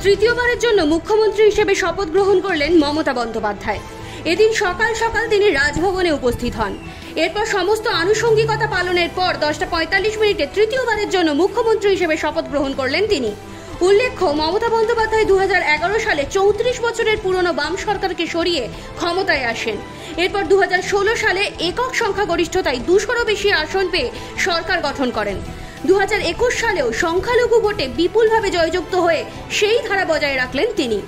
তৃতীয়বারের জন্য মুখ্যমন্ত্রী হিসেবে শপথ গ্রহণ করলেন মমতা বন্দ্যোপাধ্যায়। এদিন সকাল সকাল তিনি রাজভবনে উপস্থিত হন। এরপর সমস্ত আনুষঙ্গিকতা পালনের পর 10:45 তৃতীয়বারের জন্য মুখ্যমন্ত্রী হিসেবে শপথ গ্রহণ করলেন তিনি। উল্লেখ্য, মমতা বন্দ্যোপাধ্যায় 2011 সালে 34 বছরের পুরনো বাম সরকারকে সরিয়ে ক্ষমতায় আসেন। এরপর 2016 সালে একক সংখ্যাগরিষ্ঠতায় 200-রও বেশি আসন পেয়ে সরকার গঠন করেন। 2021 সালেও সংখ্যালঘু ভোটে বিপুলভাবে জয়যুক্ত হয়ে সেই ধারা বজায় রাখলেন তিনি।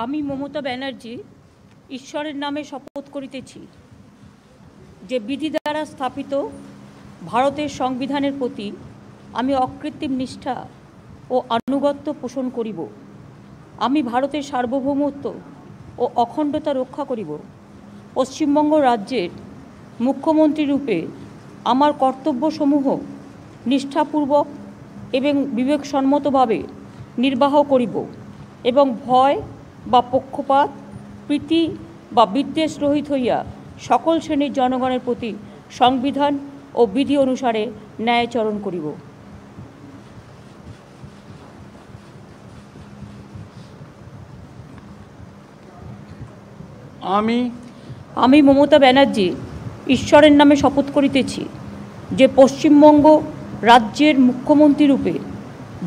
আমি মমতা ব্যানার্জি ঈশ্বরের নামে শপথ করিতেছি যে বিধি দ্বারা স্থাপিত ভারতের সংবিধানের প্রতি আমি অকৃত্রিম নিষ্ঠা ও আনুগত্য পোষণ করিব। আমি ভারতের সার্বভৌমত্ব ও অখণ্ডতা রক্ষা করিব। পশ্চিমবঙ্গ রাজ্যের মুখ্যমন্ত্রী রূপে আমার কর্তব্যসমূহ নিষ্ঠাপূর্বক এবং বিবেকসম্মতভাবে নির্বাহ করিব এবং ভয় বা পক্ষপাত, প্রীতি বা বিদ্বেষ রহিত হইয়া সকল শ্রেণীর জনগণের প্রতি সংবিধান ও বিধি অনুসারে ন্যায়াচরণ করিব। আমি মমতা ব্যানার্জি ঈশ্বরের নামে শপথ করিতেছি যে পশ্চিমবঙ্গ রাজ্যের মুখ্যমন্ত্রী রূপে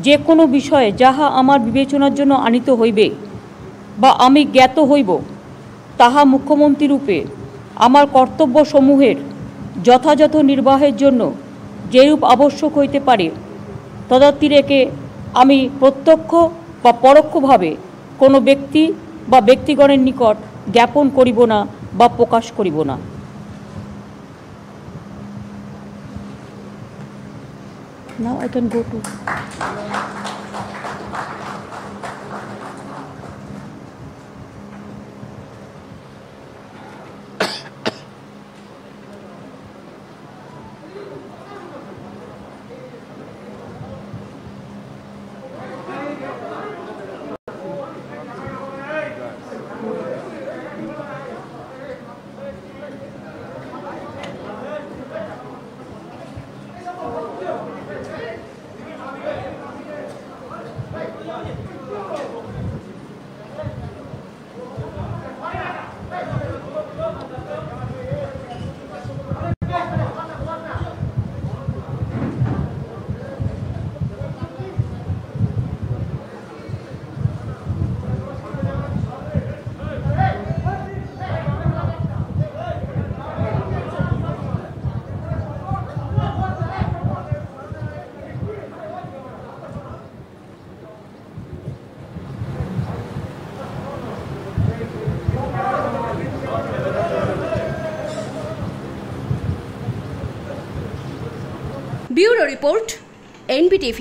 যে কোনো বিষয়ে যাহা আমার বিবেচনার জন্য আনিত হইবে বা আমি জ্ঞাত হইব, তাহা মুখ্যমন্ত্রী রূপে আমার কর্তব্যসমূহের যথাযথ নির্বাহের জন্য যেরূপ আবশ্যক হইতে পারে তদাতিরেকে আমি প্রত্যক্ষ বা পরোক্ষভাবে কোনো ব্যক্তি বা ব্যক্তিগণের নিকট জ্ঞাপন করিব না বা প্রকাশ করিব না। Now I can go to bureau report, NBTV।